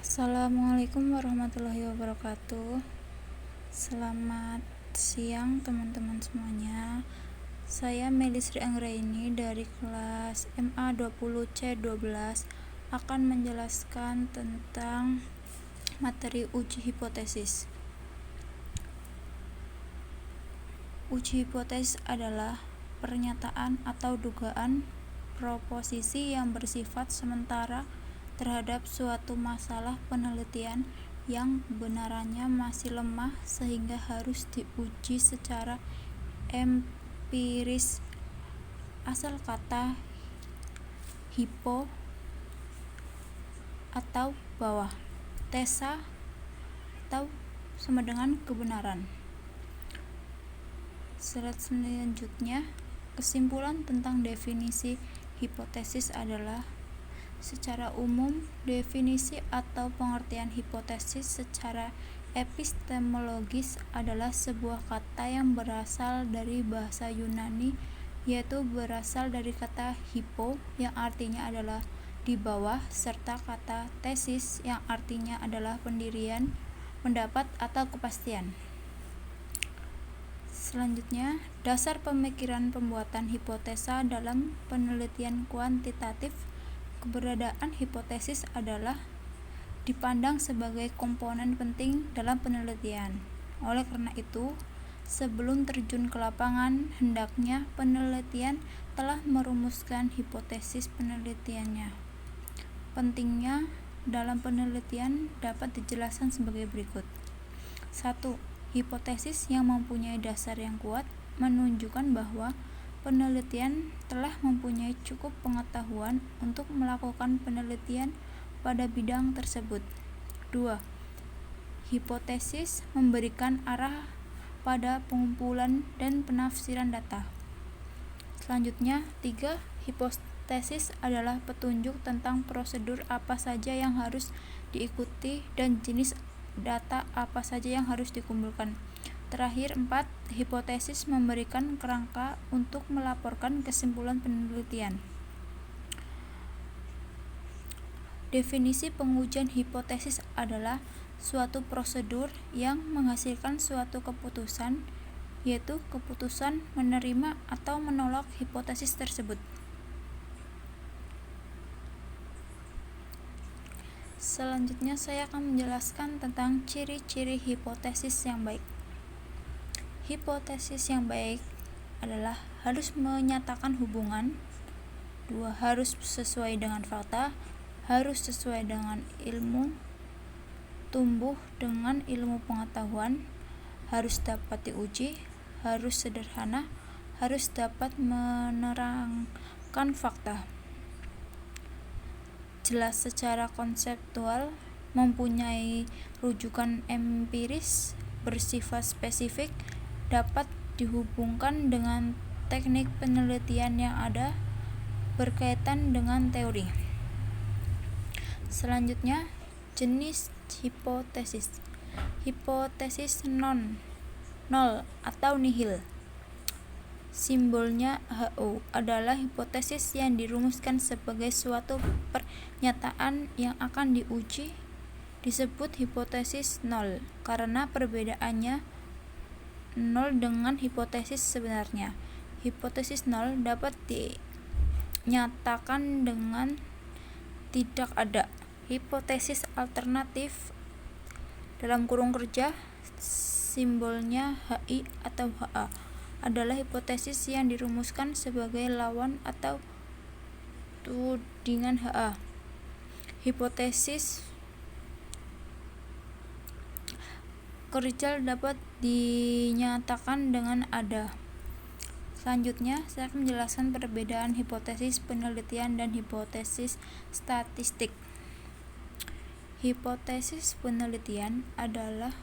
Assalamualaikum warahmatullahi wabarakatuh. Selamat siang teman-teman semuanya. Saya Melisri Anggraini dari kelas MA 20C12 akan menjelaskan tentang materi uji hipotesis. Uji hipotesis adalah pernyataan atau dugaan proposisi yang bersifat sementara terhadap suatu masalah penelitian yang kebenarannya masih lemah sehingga harus diuji secara empiris. Asal kata hipo atau bawah, tesa atau sama dengan kebenaran. Slide selanjutnya, kesimpulan tentang definisi hipotesis adalah: secara umum, definisi atau pengertian hipotesis secara epistemologis adalah sebuah kata yang berasal dari bahasa Yunani, yaitu berasal dari kata hipo yang artinya adalah di bawah, serta kata tesis yang artinya adalah pendirian, pendapat, atau kepastian. Selanjutnya, dasar pemikiran pembuatan hipotesa dalam penelitian kuantitatif. Keberadaan hipotesis adalah dipandang sebagai komponen penting dalam penelitian. Oleh karena itu, sebelum terjun ke lapangan, hendaknya penelitian telah merumuskan hipotesis penelitiannya. Pentingnya dalam penelitian dapat dijelaskan sebagai berikut. 1. Hipotesis yang mempunyai dasar yang kuat menunjukkan bahwa penelitian telah mempunyai cukup pengetahuan untuk melakukan penelitian pada bidang tersebut. 2. Hipotesis memberikan arah pada pengumpulan dan penafsiran data. Selanjutnya, 3. Hipotesis adalah petunjuk tentang prosedur apa saja yang harus diikuti dan jenis data apa saja yang harus dikumpulkan. Terakhir, 4. Hipotesis memberikan kerangka untuk melaporkan kesimpulan penelitian. Definisi pengujian hipotesis adalah suatu prosedur yang menghasilkan suatu keputusan, yaitu keputusan menerima atau menolak hipotesis tersebut. Selanjutnya, saya akan menjelaskan tentang ciri-ciri hipotesis yang baik. Hipotesis yang baik adalah harus menyatakan hubungan. 2. Harus sesuai dengan fakta, harus sesuai dengan ilmu, tumbuh dengan ilmu pengetahuan, harus dapat diuji, harus sederhana, harus dapat menerangkan fakta, jelas secara konseptual, mempunyai rujukan empiris, bersifat spesifik, dapat dihubungkan dengan teknik penelitian yang ada, berkaitan dengan teori. Selanjutnya, jenis hipotesis. Hipotesis nol atau nihil, simbolnya HO, adalah hipotesis yang dirumuskan sebagai suatu pernyataan yang akan diuji. Disebut hipotesis nol karena perbedaannya nol dengan hipotesis sebenarnya. Hipotesis nol dapat dinyatakan dengan tidak ada. Hipotesis alternatif simbolnya HI atau HA, adalah hipotesis yang dirumuskan sebagai lawan atau tudingan HA. Hipotesis kerjal dapat dinyatakan dengan ada. Selanjutnya, saya akan menjelaskan perbedaan hipotesis penelitian dan hipotesis statistik. Hipotesis penelitian adalah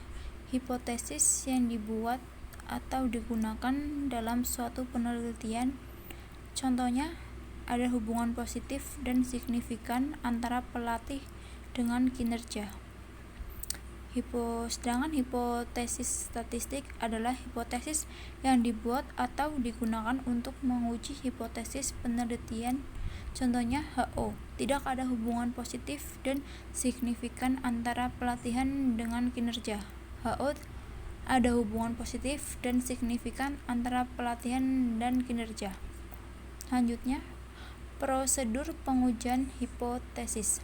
hipotesis yang dibuat atau digunakan dalam suatu penelitian. Contohnya, ada hubungan positif dan signifikan antara pelatih dengan kinerja. Sedangkan hipotesis statistik adalah hipotesis yang dibuat atau digunakan untuk menguji hipotesis penelitian Contohnya HO, tidak ada hubungan positif dan signifikan antara pelatihan dengan kinerja. HO, ada hubungan positif dan signifikan antara pelatihan dan kinerja. Selanjutnya, prosedur pengujian hipotesis.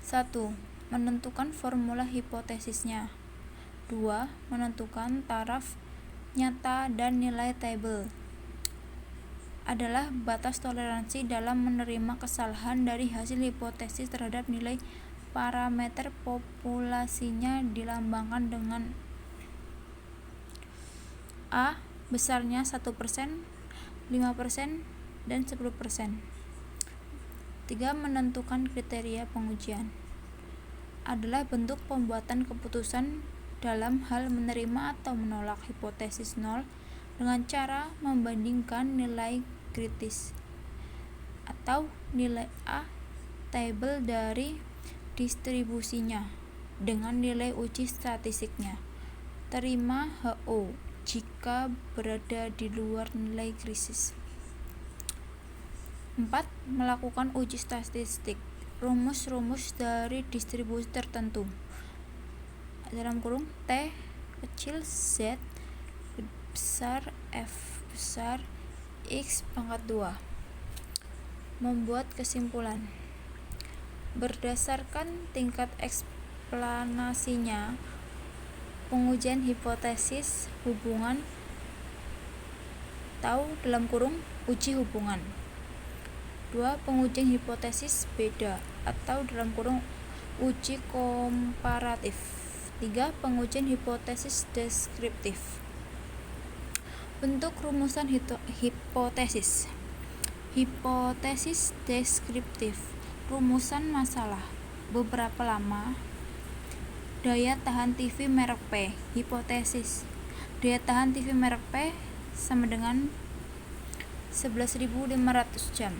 1. Menentukan formula hipotesisnya. 2. Menentukan taraf nyata dan nilai tabel adalah batas toleransi dalam menerima kesalahan dari hasil hipotesis terhadap nilai parameter populasinya dilambangkan dengan A besarnya 1%, 5%, dan 10%. 3. Menentukan kriteria pengujian adalah bentuk pembuatan keputusan dalam hal menerima atau menolak hipotesis 0 dengan cara membandingkan nilai kritis atau nilai A tabel dari distribusinya dengan nilai uji statistiknya. Terima HO jika berada di luar nilai kritis. 4. Melakukan uji statistik rumus-rumus dari distribusi tertentu dalam kurung T kecil Z besar F besar X pangkat 2. Membuat kesimpulan berdasarkan tingkat eksplanasinya. Pengujian hipotesis hubungan atau dalam kurung uji hubungan. 2. Pengujian hipotesis beda atau dalam kurung uji komparatif. 3. Pengujian hipotesis deskriptif. Bentuk rumusan hipotesis. Hipotesis deskriptif. Rumusan masalah. Beberapa lama. Daya tahan TV merek P. Hipotesis. Daya tahan TV merek P sama dengan 11.500 jam.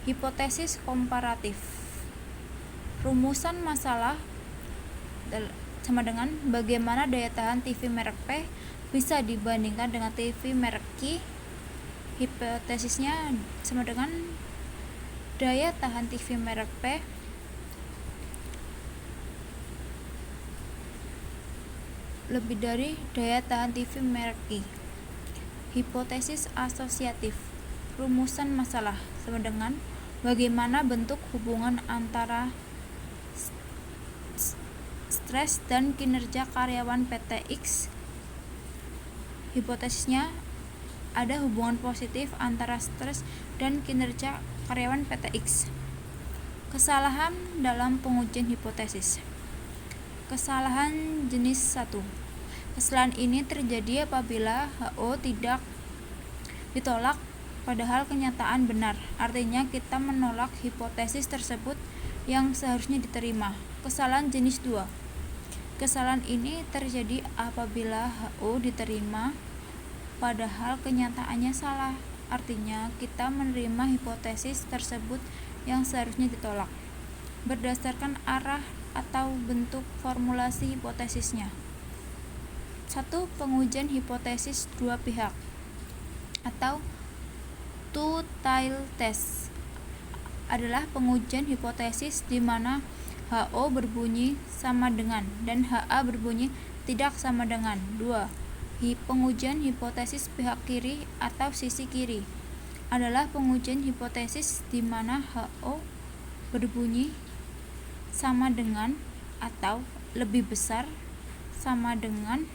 Hipotesis komparatif. Rumusan masalah sama dengan bagaimana daya tahan TV merek P bisa dibandingkan dengan TV merek Q. Hipotesisnya sama dengan daya tahan TV merek P lebih dari daya tahan TV merek I. Hipotesis asosiatif. Rumusan masalah sama dengan bagaimana bentuk hubungan antara stres dan kinerja karyawan PT X. Hipotesisnya ada hubungan positif antara stres dan kinerja karyawan PT X. Kesalahan dalam pengujian hipotesis. Kesalahan jenis 1. Kesalahan ini terjadi apabila HO tidak ditolak padahal kenyataan benar. Artinya kita menolak hipotesis tersebut yang seharusnya diterima. Kesalahan jenis 2. Kesalahan ini terjadi apabila HO diterima padahal kenyataannya salah. Artinya kita menerima hipotesis tersebut yang seharusnya ditolak berdasarkan arah atau bentuk formulasi hipotesisnya. 1. Pengujian hipotesis dua pihak atau two-tailed test adalah pengujian hipotesis di mana HO berbunyi sama dengan dan HA berbunyi tidak sama dengan. 2. Pengujian hipotesis pihak kiri atau sisi kiri adalah pengujian hipotesis di mana HO berbunyi sama dengan atau lebih besar sama dengan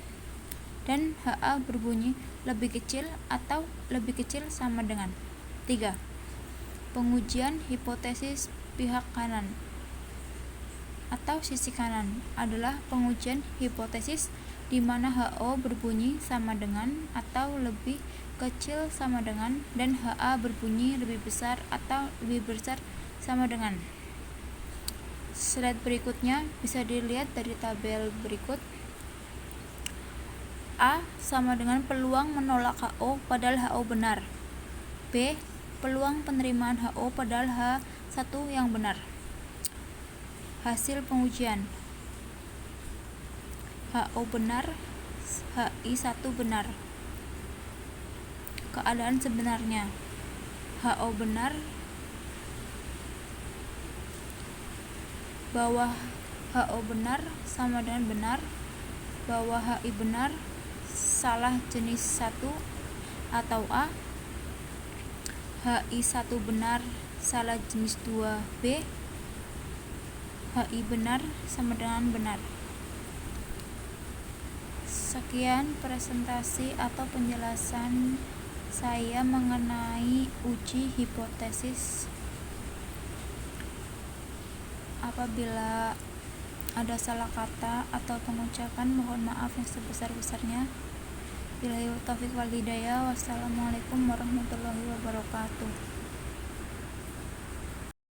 dan HA berbunyi lebih kecil atau lebih kecil sama dengan. 3. Pengujian hipotesis pihak kanan atau sisi kanan adalah pengujian hipotesis di mana HO berbunyi sama dengan atau lebih kecil sama dengan dan HA berbunyi lebih besar atau lebih besar sama dengan. Slide berikutnya bisa dilihat dari tabel berikut. A sama dengan peluang menolak HO padahal HO benar. B. Peluang penerimaan HO padahal H1 yang benar. Hasil pengujian. HO benar, HI1 benar. Keadaan sebenarnya. HO benar, bahwa HO benar sama dengan benar, bahwa HI benar salah jenis 1 atau A, HI 1 benar salah jenis 2 B, HI benar sama dengan benar. Sekian presentasi atau penjelasan saya mengenai uji hipotesis. Apabila ada salah kata atau pengucapan, mohon maaf yang sebesar-besarnya. Billahi taufiq wal hidayah. Wassalamualaikum warahmatullahi wabarakatuh.